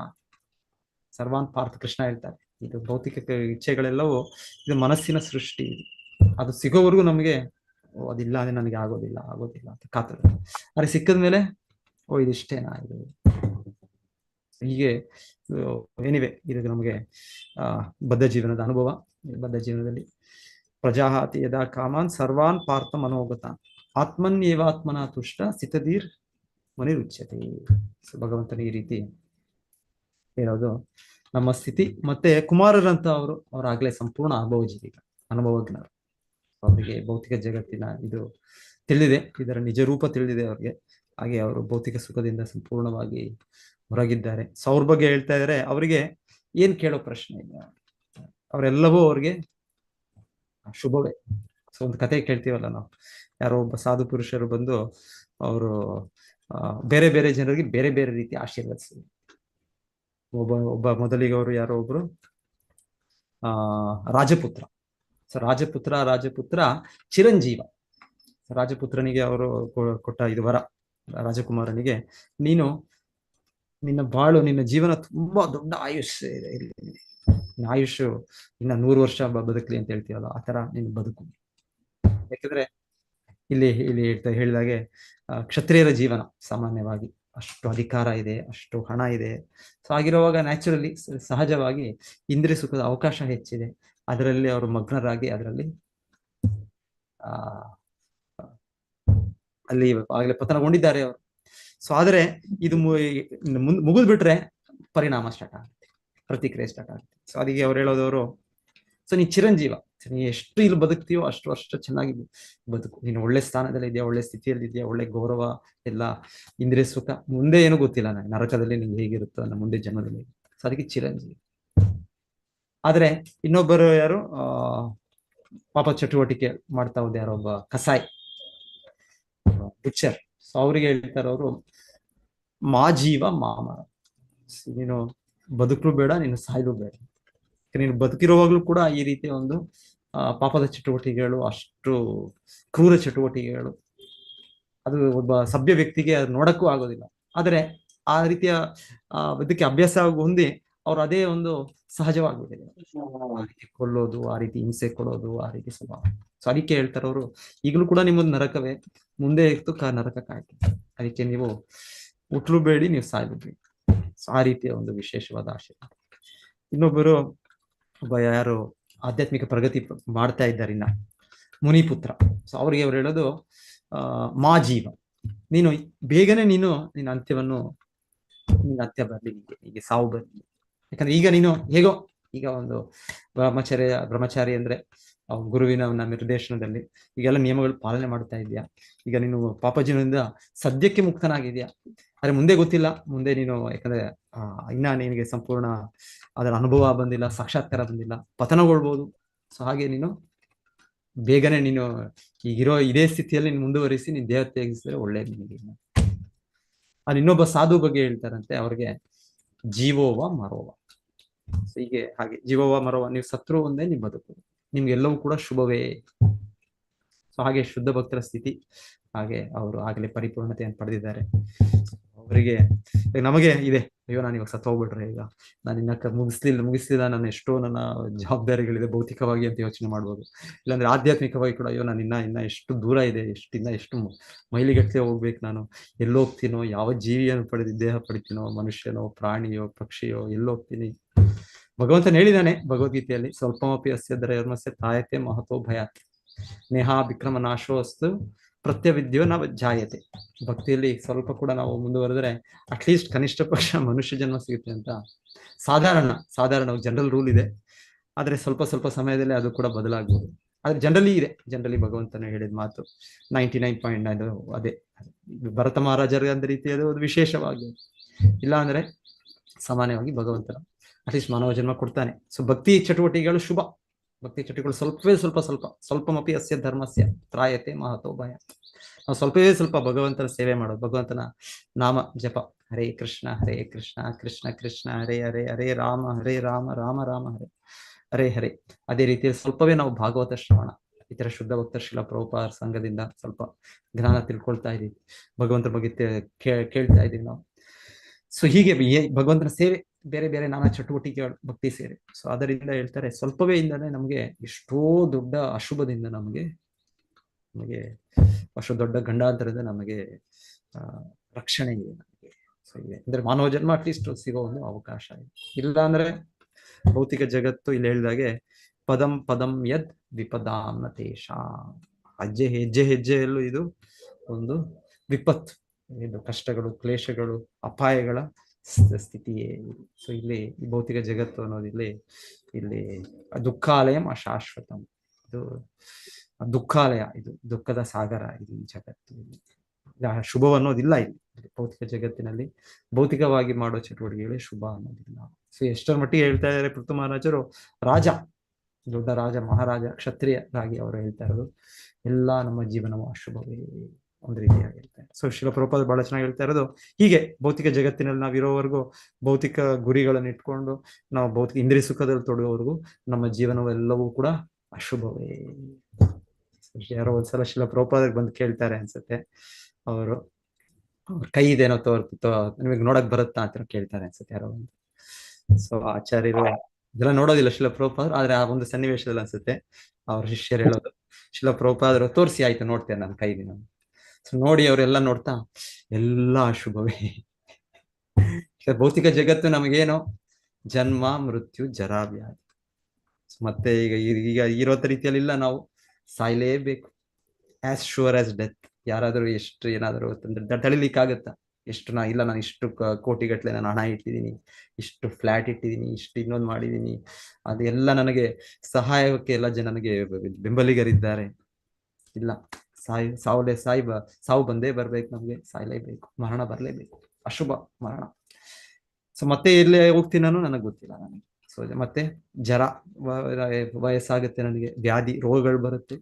ಸರ್ವಾನ್ ಪಾರ್ಥ ಕೃಷ್ಣ ಹೇಳ್ತಾರೆ, ಇದು ಭೌತಿಕ ಇಚ್ಛೆಗಳೆಲ್ಲವೂ ಇದು ಮನಸ್ಸಿನ ಸೃಷ್ಟಿ. ಅದು ಸಿಗೋವರೆಗೂ ನಮಗೆ ಅದಿಲ್ಲ ಅಂದ್ರೆ ನನಗೆ ಆಗೋದಿಲ್ಲ ಅಂತ ಕಾತುರ. ಆದರೆ ಸಿಕ್ಕದ್ಮೇಲೆ ಇದಿಷ್ಟೇನಾ ಇದು, ಹೀಗೆ ಏನಿವೆ. ಇದು ನಮಗೆ ಬದ್ಧ ಜೀವನದ ಅನುಭವ. ಬದ್ಧ ಜೀವನದಲ್ಲಿ ಪ್ರಜಾಹಾತಿ ಯದಾ ಕಾಮಾನ್ ಸರ್ವಾನ್ ಪಾರ್ಥ ಮನೋಗತ ಆತ್ಮನ್ಯೇವಾತ್ಮನ ತುಷ್ಟ ಸ್ಥಿತಧೀರ್ ಮನಿರುಚ್ಯತೆ. ಭಗವಂತನ ಈ ರೀತಿ ಹೇಳೋದು ನಮ್ಮ ಸ್ಥಿತಿ. ಮತ್ತೆ ಕುಮಾರರಂತ ಅವರಾಗ್ಲೇ ಸಂಪೂರ್ಣ ಅನುಭವಜ್ಞರು. ಅವರಿಗೆ ಭೌತಿಕ ಜಗತ್ತಿನ ಇದು ತಿಳಿದಿದೆ, ಇದರ ನಿಜ ರೂಪ ತಿಳಿದಿದೆ ಅವ್ರಿಗೆ. ಹಾಗೆ ಅವರು ಭೌತಿಕ ಸುಖದಿಂದ ಸಂಪೂರ್ಣವಾಗಿ ಹೊರಗಿದ್ದಾರೆ. ಅವ್ರ ಬಗ್ಗೆ ಹೇಳ್ತಾ ಇದ್ದಾರೆ, ಅವರಿಗೆ ಏನ್ ಕೇಳೋ ಪ್ರಶ್ನೆ ಇಲ್ಲ, ಅವರೆಲ್ಲವೂ ಅವ್ರಿಗೆ ಶುಭವೇ. ಸೊ ಒಂದು ಕತೆ ಕೇಳ್ತೀವಲ್ಲ ನಾವು, ಯಾರೋ ಒಬ್ಬ ಸಾಧು ಪುರುಷರು ಬಂದು ಅವರು ಬೇರೆ ಬೇರೆ ಜನರಿಗೆ ಬೇರೆ ಬೇರೆ ರೀತಿ ಆಶೀರ್ವದಿಸಿದ್ರು. ಒಬ್ಬ ಮೊದಲಿಗೆ ಅವರು ಯಾರೋ ಒಬ್ರು ರಾಜಪುತ್ರ. ಸೊ ರಾಜಪುತ್ರ ಚಿರಂಜೀವ. ರಾಜಪುತ್ರನಿಗೆ ಅವರು ಕೊಟ್ಟ ಇದು ವರ, ರಾಜಕುಮಾರನಿಗೆ, ನಿನ್ನ ಜೀವನ ತುಂಬಾ ದೊಡ್ಡ ಆಯುಷ್ಯ ಇದೆ, ನಿನ್ನ ಆಯುಷು ಇನ್ನ 100 ವರ್ಷ ಬದುಕಲಿ ಅಂತ ಹೇಳ್ತೀವಲ್ಲ, ಆ ತರ ನೀನು ಬದುಕು. ಯಾಕಂದ್ರೆ ಇಲ್ಲಿ ಹೇಳಿದಾಗೆ ಕ್ಷತ್ರಿಯರ ಜೀವನ ಸಾಮಾನ್ಯವಾಗಿ ಅಷ್ಟು ಅಧಿಕಾರ ಇದೆ, ಅಷ್ಟು ಹಣ ಇದೆ. ಸೊ ಆಗಿರುವಾಗ ನ್ಯಾಚುರಲಿ, ಸಹಜವಾಗಿ ಇಂದ್ರಿಯ ಸುಖದ ಅವಕಾಶ ಹೆಚ್ಚಿದೆ. ಅದರಲ್ಲಿ ಅವರು ಮಗ್ನರಾಗಿ ಅದರಲ್ಲಿ ಅಲ್ಲಿ ಆಗಲೇ ಪತನಗೊಂಡಿದ್ದಾರೆ ಅವರು. ಸೊ ಆದ್ರೆ ಇದು ಮುಗಿದ್ ಬಿಟ್ರೆ ಪರಿಣಾಮ ಸ್ಟಾರ್ಟ್ ಆಗುತ್ತೆ, ಪ್ರತಿಕ್ರಿಯೆ ಸ್ಟಾರ್ಟ್ ಆಗುತ್ತೆ. ಸೊ ಅದಕ್ಕೆ ಅವ್ರು ಹೇಳೋದವರು, ಸೊ ನೀ ಚಿರಂಜೀವ, ನೀ ಎಷ್ಟು ಇಲ್ಲಿ ಬದುಕ್ತೀಯೋ ಅಷ್ಟು ಚೆನ್ನಾಗಿ ಬದುಕು. ನೀನು ಒಳ್ಳೆ ಸ್ಥಾನದಲ್ಲಿ ಇದೆಯಾ, ಒಳ್ಳೆ ಸ್ಥಿತಿಯಲ್ಲಿ ಇದೆಯಾ, ಒಳ್ಳೆ ಗೌರವ ಎಲ್ಲ, ಇಂದ್ರಿಯ ಸುಖ. ಮುಂದೆ ಏನೂ ಗೊತ್ತಿಲ್ಲ, ನರಕದಲ್ಲಿ ನಿಂಗೆ ಹೇಗಿರುತ್ತೋ ಅನ್ನೋ ಮುಂದೆ ಜನ್ಮದಲ್ಲಿ. ಸೊ ಅದಕ್ಕೆ ಚಿರಂಜೀವಿ. ಆದ್ರೆ ಇನ್ನೊಬ್ಬರು ಯಾರು ಪಾಪ ಚಟುವಟಿಕೆ ಮಾಡ್ತಾ ಹೋದ ಯಾರೋ ಒಬ್ಬ ಕಸಾಯಿ, ಬುಚ್ಚರ್. ಸೊ ಅವ್ರಿಗೆ ಹೇಳ್ತಾರೆ ಅವರು, ಮಾ ಜೀವ ಮಾಮರ, ನೀನು ಬದುಕಲು ಬೇಡ, ನೀನು ಸಾಯ್ಲು ಬೇಡ. ನೀನು ಬದುಕಿರುವಾಗ್ಲೂ ಕೂಡ ಈ ರೀತಿಯ ಒಂದು ಪಾಪದ ಚಟುವಟಿಕೆಗಳು, ಅಷ್ಟು ಕ್ರೂರ ಚಟುವಟಿಕೆಗಳು, ಅದು ಒಬ್ಬ ಸಭ್ಯ ವ್ಯಕ್ತಿಗೆ ಅದು ನೋಡಕ್ಕೂ ಆಗೋದಿಲ್ಲ. ಆದರೆ ಆ ರೀತಿಯ ಇದಕ್ಕೆ ಅಭ್ಯಾಸ ಹೊಂದಿ ಅವ್ರು ಅದೇ ಒಂದು ಸಹಜವಾಗ್ಬಿಟ್ಟಿದೆ, ಆ ರೀತಿ ಕೊಲ್ಲೋದು, ಆ ರೀತಿ ಹಿಂಸೆ ಕೊಡೋದು, ಆ ರೀತಿ ಸ್ವಭಾವ. ಸೊ ಅದಕ್ಕೆ ಹೇಳ್ತಾರೆ ಅವರು, ಈಗಲೂ ಕೂಡ ನಿಮ್ಮದು ನರಕವೇ, ಮುಂದೆ ಇತ್ತು ನರಕ ಕಾಯ್ತು, ಅದಕ್ಕೆ ನೀವು ಹುಟ್ಟಲು ಬೇಡಿ, ನೀವು ಸಾಯ್ಲು ಬೇಡಿ. ಸೊ ಆ ರೀತಿಯ ಒಂದು ವಿಶೇಷವಾದ ಆಶೀರ್ವಾದ. ಇನ್ನೊಬ್ಬರು ಒಬ್ಬ ಯಾರು ಆಧ್ಯಾತ್ಮಿಕ ಪ್ರಗತಿ ಮಾಡ್ತಾ ಇದ್ದಾರೆ, ಇನ್ನ ಮುನಿಪುತ್ರ. ಸೊ ಅವ್ರಿಗೆ ಅವ್ರು ಹೇಳೋದು, ಮಾ ಜೀವ, ನೀನು ಬೇಗನೆ ನಿನ್ನ ಅಂತ್ಯವನ್ನು, ನಿನ್ನ ಅಂತ್ಯ ಬರ್ಲಿ, ನಿಮಗೆ ಸಾವು ಬರ್ಲಿ. ಯಾಕಂದ್ರೆ ಈಗ ನೀನು ಹೇಗೋ, ಈಗ ಒಂದು ಬ್ರಹ್ಮಚಾರಿ ಅಂದ್ರೆ ಗುರುವಿನ ನಿರ್ದೇಶನದಲ್ಲಿ ಈಗೆಲ್ಲ ನಿಯಮಗಳು ಪಾಲನೆ ಮಾಡ್ತಾ ಇದೆಯಾ, ಈಗ ನೀನು ಪಾಪಜೀವನದಿಂದ ಸದ್ಯಕ್ಕೆ ಮುಕ್ತನಾಗಿದ್ಯಾ. ಆದ್ರೆ ಮುಂದೆ ಗೊತ್ತಿಲ್ಲ, ಮುಂದೆ ನೀನು, ಯಾಕಂದ್ರೆ ಇನ್ನ ನಿನಗೆ ಸಂಪೂರ್ಣ ಅದರ ಅನುಭವ ಬಂದಿಲ್ಲ, ಸಾಕ್ಷಾತ್ಕಾರ ಬಂದಿಲ್ಲ, ಪತನಗೊಳ್ಬಹುದು. ಸೊ ಹಾಗೆ ನೀನು ಬೇಗನೆ ಈಗಿರೋ ಇದೇ ಸ್ಥಿತಿಯಲ್ಲಿ ನೀನು ಮುಂದುವರಿಸಿ ನೀನು ದೇಹ ತ್ಯಜಿಸಿದ್ರೆ ಒಳ್ಳೆಯದು ನಿನಗೆ. ಅದು ಇನ್ನೊಬ್ಬ ಸಾಧು ಬಗ್ಗೆ ಹೇಳ್ತಾರಂತೆ, ಅವ್ರಿಗೆ ಜೀವೋವ ಮರೋವ. ಸೊ ಹೀಗೆ ಹಾಗೆ ಜೀವೋವ ಮರೋವ, ನೀವು ಸತ್ರು ಒಂದೇ, ನೀವು ಬದುಕು, ನಿಮ್ಗೆಲ್ಲವೂ ಕೂಡ ಶುಭವೇ. ಸೊ ಹಾಗೆ ಶುದ್ಧ ಭಕ್ತರ ಸ್ಥಿತಿ, ಹಾಗೆ ಅವರು ಆಗಲೇ ಪರಿಪೂರ್ಣತೆಯನ್ನು ಪಡೆದಿದ್ದಾರೆ. ಅವರಿಗೆ ನಮಗೆ ಇದೆ, ಅಯ್ಯೋ ನಾನು ಇವಾಗ ಸತ್ತು ಹೋಗ್ಬಿಟ್ರೆ, ಈಗ ನಾನು ಇನ್ನ ಮುಗಿಸ್ಲಿಲ್ಲ, ನಾನು ಎಷ್ಟೋ ನನ್ನ ಜವಾಬ್ದಾರಿಗಳಿದೆ ಭೌತಿಕವಾಗಿ ಅಂತ ಯೋಚನೆ ಮಾಡ್ಬೋದು. ಇಲ್ಲಾಂದ್ರೆ ಆಧ್ಯಾತ್ಮಿಕವಾಗಿ ಕೂಡ, ಅಯ್ಯೋ ನಾನು ಇನ್ನ ಎಷ್ಟು ದೂರ ಇದೆ, ಎಷ್ಟು ಮೈಲಿಗಟ್ಟಲೆ ಹೋಗ್ಬೇಕು, ನಾನು ಎಲ್ಲೋಗ್ತೀನೋ, ಯಾವ ಜೀವಿಯನ್ನು ದೇಹ ಪಡಿತೀನೋ, ಮನುಷ್ಯನೋ, ಪ್ರಾಣಿಯೋ, ಪಕ್ಷಿಯೋ, ಎಲ್ಲೋಗ್ತೀನಿ. ಭಗವಂತನ ಹೇಳಿದಾನೆ ಭಗವದ್ಗೀತೆಯಲ್ಲಿ, ಸ್ವಲ್ಪಮಪಿ ಅಸ್ಯ ಧರ್ಮಸ್ಯ ತಾಯತೆ ಮಹತೋ ಭಯಾತ್ ನೇಹಾ ವಿಕ್ರಮ ನಾಶೋ ಅಸ್ತು ಪ್ರತ್ಯವಿದ್ಯೋ ನಾವು ಜಾಯತೆ. ಭಕ್ತಿಯಲ್ಲಿ ಸ್ವಲ್ಪ ಕೂಡ ನಾವು ಮುಂದುವರೆದ್ರೆ ಅಟ್ಲೀಸ್ಟ್ ಕನಿಷ್ಠ ಪಕ್ಷ ಮನುಷ್ಯ ಜನ್ಮ ಸಿಗುತ್ತೆ ಅಂತ ಸಾಧಾರಣ ಜನರಲ್ ರೂಲ್ ಇದೆ. ಆದ್ರೆ ಸ್ವಲ್ಪ ಸಮಯದಲ್ಲಿ ಅದು ಕೂಡ ಬದಲಾಗ್ಬೋದು. ಆದ್ರೆ ಜನರಲಿ ಭಗವಂತನ ಹೇಳಿದ ಮಾತು 99.9 ಅದೇ. ಭರತ ಮಹಾರಾಜರ ಅಂದ ರೀತಿ ಅದು ಒಂದು ವಿಶೇಷವಾಗಿ, ಇಲ್ಲ ಅಂದ್ರೆ ಸಾಮಾನ್ಯವಾಗಿ ಭಗವಂತನ ಅಟ್ಲೀಸ್ಟ್ ಮಾನವ ಜನ್ಮ ಕೊಡ್ತಾನೆ. ಸೊ ಭಕ್ತಿ ಚಟುವಟಿಕೆಗಳು ಶುಭ, ಭಕ್ತಿ ಚಟುವಟಿಕೆಗಳು ಸ್ವಲ್ಪವೇ ಸ್ವಲ್ಪಮಪಿ ಅಸ್ಯ ಧರ್ಮಸ್ಯ ತ್ರಾಯತೆ ಮಹತೋ ಭಯ. ನಾವು ಸ್ವಲ್ಪವೇ ಸ್ವಲ್ಪ ಭಗವಂತನ ಸೇವೆ ಮಾಡೋದು, ಭಗವಂತನ ನಾಮ ಜಪ, ಹರೇ ಕೃಷ್ಣ ಕೃಷ್ಣ ಕೃಷ್ಣ ಹರೇ ಹರೇ, ಹರೇ ರಾಮ ರಾಮ ರಾಮ ಹರೇ ಹರೇ ಹರೇ. ಅದೇ ರೀತಿಯಲ್ಲಿ ಸ್ವಲ್ಪವೇ ನಾವು ಭಾಗವತ ಶ್ರವಣ, ಇತರ ಶುದ್ಧ ಭಕ್ತ ಶ್ರೀಲ ಪ್ರಭುಪಾದರ ಸಂಘದಿಂದ ಸ್ವಲ್ಪ ಜ್ಞಾನ ತಿಳ್ಕೊಳ್ತಾ ಇದೀವಿ, ಭಗವಂತರ ಬಗ್ಗೆ ಕೇಳ್ತಾ ಇದೀವಿ ನಾವು. ಸೊ ಹೀಗೆ ಭಗವಂತನ ಸೇವೆ, ಬೇರೆ ಬೇರೆ ನಾನಾ ಚಟುವಟಿಕೆಗಳು, ಭಕ್ತಿ ಸೇವೆ. ಸೊ ಅದರಿಂದ ಹೇಳ್ತಾರೆ ಸ್ವಲ್ಪವೇ ಇಂದಾನೆ ನಮಗೆ ಎಷ್ಟೋ ದೊಡ್ಡ ಅಶುಭದಿಂದ ನಮಗೆ ಅಷ್ಟು ದೊಡ್ಡ ಗಂಡಾಂತರದ ನಮಗೆ ರಕ್ಷಣೆ ಇದೆ ನಮಗೆ. ಸೊ ಇದೆ ಅಂದ್ರೆ ಮಾನವ ಜನ್ಮ ಅಟ್ಲೀಸ್ಟ್ ಸಿಗೋ ಒಂದು ಅವಕಾಶ ಇದೆ. ಇಲ್ಲ ಅಂದ್ರೆ ಭೌತಿಕ ಜಗತ್ತು ಇಲ್ಲಿ ಹೇಳಿದಾಗೆ ಪದಂ ಪದಂ ಯದ್ ವಿಪದಾನ ತೇಷ, ಹೆಜ್ಜೆಯಲ್ಲೂ ಇದು ಒಂದು ವಿಪತ್ತು, ಇದು ಕಷ್ಟಗಳು, ಕ್ಲೇಶಗಳು, ಅಪಾಯಗಳ ಸ್ಥಿತಿಯೇ. ಸೊ ಇಲ್ಲಿ ಈ ಭೌತಿಕ ಜಗತ್ತು ಅನ್ನೋದು ಇಲ್ಲಿ ದುಃಖಾಲಯಂ ಅಶಾಶ್ವತಂ, ಇದು ದುಃಖಾಲಯ, ಇದು ದುಃಖದ ಸಾಗರ, ಇದು ಈ ಜಗತ್ತು. ಶುಭ ಅನ್ನೋದಿಲ್ಲ ಇಲ್ಲಿ ಭೌತಿಕ ಜಗತ್ತಿನಲ್ಲಿ, ಭೌತಿಕವಾಗಿ ಮಾಡೋ ಚಟುವಟಿಕೆಗಳೇ ಶುಭ ಅನ್ನೋದಿಲ್ಲ. ಸೊ ಎಷ್ಟರ ಮಟ್ಟಿಗೆ ಹೇಳ್ತಾ ಇದ್ದಾರೆ ಪೃಥು ಮಹಾರಾಜರು, ರಾಜ, ದೊಡ್ಡ ರಾಜ, ಮಹಾರಾಜ, ಕ್ಷತ್ರಿಯರಾಗಿ ಅವರು ಹೇಳ್ತಾ ಇರೋದು ಎಲ್ಲಾ ನಮ್ಮ ಜೀವನವು ಅಶುಭವೇ ಒಂದು ರೀತಿಯಾಗಿ ಹೇಳ್ತಾರೆ. ಸೊ ಶ್ರೀಲ ಪ್ರಭುಪಾದ ಬಹಳ ಚೆನ್ನಾಗಿ ಹೇಳ್ತಾ ಇರೋದು ಹೀಗೆ, ಭೌತಿಕ ಜಗತ್ತಿನಲ್ಲಿ ನಾವು ಇರೋವರೆಗೂ, ಭೌತಿಕ ಗುರಿಗಳನ್ನು ಇಟ್ಕೊಂಡು ನಾವು ಭೌತಿಕ ಇಂದ್ರಿಯ ಸುಖದಲ್ಲಿ ತೊಡಗೋವರೆಗೂ ನಮ್ಮ ಜೀವನವೆಲ್ಲವೂ ಕೂಡ ಅಶುಭವೇ. ಯಾರೋ ಒಂದ್ಸಲ ಶ್ರೀಲ ಪ್ರಭುಪಾದಕ್ಕೆ ಬಂದು ಕೇಳ್ತಾರೆ ಅನ್ಸುತ್ತೆ, ಅವರು ಅವ್ರ ಕೈ ಇದೇನೋ ನಿಮಗೆ ನೋಡಕ್ ಬರುತ್ತಾ ಅಂತ ಕೇಳ್ತಾರೆ ಅನ್ಸುತ್ತೆ ಯಾರೋ ಒಂದು. ಸೊ ಆಚಾರ್ಯರು ಇದೆಲ್ಲ ನೋಡೋದಿಲ್ಲ ಶ್ರೀಲ ಪ್ರಭುಪಾದರು, ಆದ್ರೆ ಆ ಒಂದು ಸನ್ನಿವೇಶದಲ್ಲಿ ಅನ್ಸುತ್ತೆ ಅವ್ರ ಶಿಷ್ಯರು ಹೇಳೋದು, ಶ್ರೀಲ ಪ್ರಭುಪಾದರು ತೋರಿಸಿ, ಆಯ್ತು ನೋಡ್ತೇನೆ ನನ್ನ ಕೈ ದಿನ. ಸೊ ನೋಡಿ ಅವರೆಲ್ಲ ನೋಡ್ತಾ ಎಲ್ಲ ಅಶುಭವೇ. ಭೌತಿಕ ಜಗತ್ತು ನಮಗೇನು ಜನ್ಮ ಮೃತ್ಯು ಜರಾ ವ್ಯಾಧಿ, ಮತ್ತೆ ಈಗ ಇರೋ ರೀತಿಯಲ್ಲಿ ಇಲ್ಲ, ನಾವು ಸಾಯ್ಲೇಬೇಕು. As sure as death. ಯಾರಾದ್ರೂ ಎಷ್ಟು ಏನಾದ್ರು ತಳಿಲಿಕ್ಕಾಗತ್ತಾ? ಎಷ್ಟು ನಾನು ಇಷ್ಟು ಕೋಟಿಗಟ್ಲೆ ನಾನು ಹಣ ಇಟ್ಟಿದ್ದೀನಿ, ಇಷ್ಟು ಫ್ಲಾಟ್ ಇಟ್ಟಿದ್ದೀನಿ, ಇಷ್ಟು ಇನ್ನೊಂದು ಮಾಡಿದ್ದೀನಿ, ಅದೆಲ್ಲ ನನಗೆ ಸಹಾಯಕ್ಕೆ ಎಲ್ಲ ಜನ ನನಗೆ ಬೆಂಬಲಿಗರಿದ್ದಾರೆ. ಇಲ್ಲ, ಸಾವು ಬಂದೇ ಬರ್ಬೇಕು, ನಮ್ಗೆ ಸಾಯ್ಲೇಬೇಕು, ಮರಣ ಬರ್ಲೇಬೇಕು, ಅಶುಭ ಮರಣ. ಸೊ ಮತ್ತೆ ಎಲ್ಲೇ ಹೋಗ್ತೀನಿ ನಾನು, ನನಗೆ ಗೊತ್ತಿಲ್ಲ ನನಗೆ. ಸೊ ಮತ್ತೆ ಜರ, ವಯಸ್ಸಾಗುತ್ತೆ ನನಗೆ, ವ್ಯಾಧಿ ರೋಗಗಳು ಬರುತ್ತೆ.